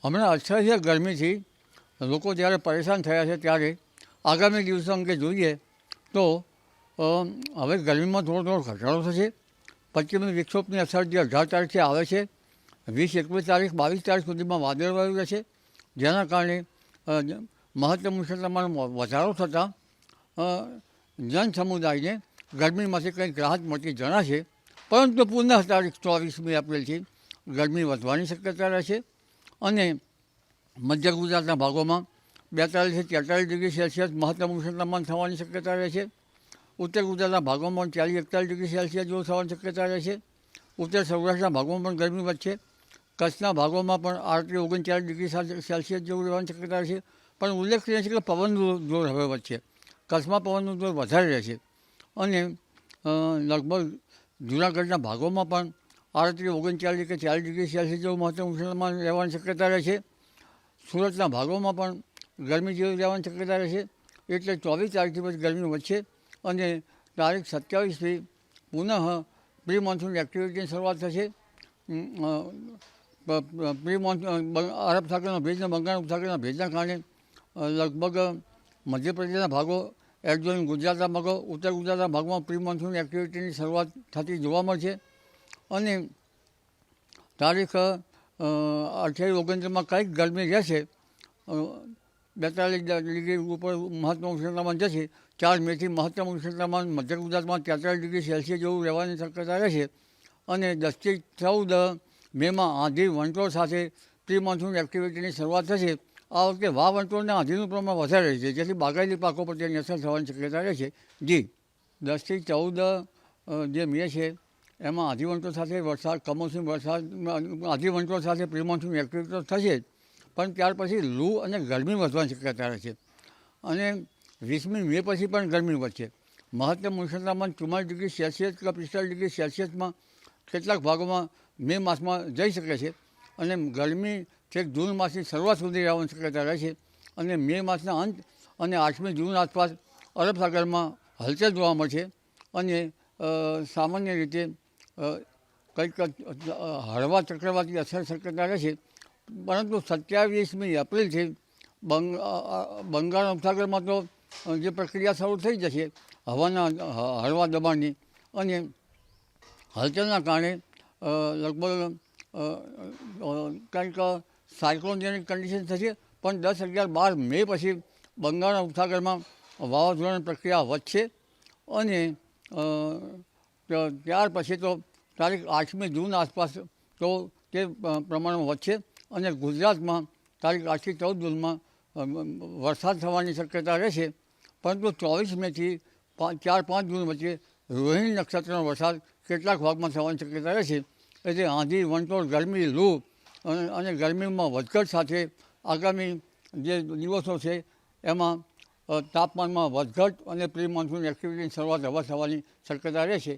હમણાં અસહ્ય ગરમીથી લોકો જ્યારે પરેશાન થયા છે ત્યારે આગામી દિવસો અંગે જોઈએ તો હવે ગરમીમાં થોડો ઘટાડો થશે. પશ્ચિમી વિક્ષોભની અસર જે 18 તારીખથી આવે છે, 20, 21 તારીખ, 22 તારીખ સુધીમાં વાદળવાયુ રહેશે, જેના કારણે મહત્તમ ઉષ્ણતામાનમાં વધારો થતાં જન સમુદાયને ગરમીમાંથી કંઈક રાહત મળતી જણાશે. પરંતુ પુનઃ તારીખ 24મી એપ્રિલથી ગરમી વધવાની શક્યતા રહેશે અને મધ્ય ગુજરાતના ભાગોમાં 42 થી 43 ડિગ્રી સેલ્સિયસ મહત્તમ ઉષ્ણતામાન થવાની શક્યતા રહેશે. ઉત્તર ગુજરાતના ભાગોમાં 40-41 ડિગ્રી સેલ્સિયસ જેવું થવાની શક્યતા રહેશે. ઉત્તર સૌરાષ્ટ્રના ભાગોમાં પણ ગરમી વધશે. કચ્છના ભાગોમાં પણ 38-39 ડિગ્રી સેલ્સિયસ જેવું રહેવાની શક્યતા રહેશે. પણ ઉલ્લેખનીય છે કે પવનનું જોર હવે વધશે. કચ્છમાં પવનનું જોર વધારે રહેશે અને લગભગ જૂનાગઢના ભાગોમાં પણ 38-39 કે 40 ડિગ્રી સેલ્સિયસ જેવું મહત્તમ ઉષ્ણતામાન રહેવાની શક્યતા રહેશે. સુરતના ભાગોમાં પણ ગરમી જેવી રહેવાની શક્યતા રહેશે. એટલે 24 તારીખથી પછી ગરમી વધશે અને તારીખ 27થી પુનઃ પ્રી મોન્સૂન એક્ટિવિટીની શરૂઆત થશે. પ્રી મોન્સૂન અરબ સાગરના ભેજ અને બંગાળ ઉપસાગરના ભેજના કારણે લગભગ મધ્યપ્રદેશના ભાગો, એડજોઇન ગુજરાતના ભાગો, ઉત્તર ગુજરાતના ભાગમાં પ્રી મોન્સૂન એક્ટિવિટીની શરૂઆત થતી જોવા મળશે અને તારીખ 28-29માં કંઈક ગરમી રહેશે. 42 ડિગ્રી ઉપર મહત્તમ ઉષ્ણતામાન જશે. 4 મેથી મહત્તમ ઉષ્ણતામાન મધ્ય ગુજરાતમાં 43 ડિગ્રી સેલ્સિયસ જેવું રહેવાની શક્યતા રહેશે અને 10 થી 14 મેમાં આંધી વંટોળ સાથે પ્રી મોન્સૂન એક્ટિવિટીની શરૂઆત થશે. આ વખતે વાવંટોળને આંધીનું પ્રમાણ વધારે રહેશે, જેથી બાગાયતી પાકો પર તેની અસર થવાની શક્યતા રહેશે. 10 થી 14 જે મે છે એમાં આંધી વંટોળ સાથે વરસાદ, કમોસમી વરસાદ, આંધી વંટોળ સાથે પ્રી મોન્સૂન એક્ટિવિટી થશે જ, પણ ત્યાર પછી લૂ અને ગરમી વધવાની શક્યતા રહેશે અને 20મી મે પછી પણ ગરમી વધશે. મહત્તમ ઉષ્ણતામાન 44 ડિગ્રી સેલ્સિયસ કે 45 ડિગ્રી સેલ્સિયસમાં કેટલાક ભાગોમાં મે માસમાં જઈ શકે છે અને ગરમી છેક જૂન માસની શરૂઆત સુધી રહેવાની શક્યતા રહેશે અને મે માસના અંત અને 8મી જૂન આસપાસ અરબ સાગરમાં હલચલ જોવા મળશે અને સામાન્ય રીતે કંઈક હળવા ચક્રવાતની અસર શક્યતા રહેશે. પરંતુ 27મી એપ્રિલથી બંગાળ ઉપસાગરમાં તો જે પ્રક્રિયા શરૂ થઈ જશે હવાના હળવા દબાણની અને હલચલના કારણે લગભગ કંઈક સાયક્લોન જેની કન્ડિશન થશે. પણ 10, 11, 12 મે પછી બંગાળના ઉપસાગરમાં વાવાઝોડાની પ્રક્રિયા વધશે અને ત્યાર પછી તો તારીખ 8મી જૂન આસપાસ તો તે પ્રમાણમાં વધશે અને ગુજરાતમાં તારીખ 8 થી 14 જૂનમાં વરસાદ થવાની શક્યતા રહેશે. પરંતુ 24 મેથી 4-5 જૂન વચ્ચે રોહિણી નક્ષત્રનો વરસાદ કેટલાક ભાગમાં થવાની શક્યતા રહેશે. એટલે આંધી, વંટોળ, ગરમી, લૂ અને ગરમીમાં વધઘટ સાથે આગામી જે દિવસો છે એમાં તાપમાનમાં વધઘટ અને પ્રી મોન્સૂન એક્ટિવિટીની શરૂઆત હવે થવાની શક્યતા રહેશે.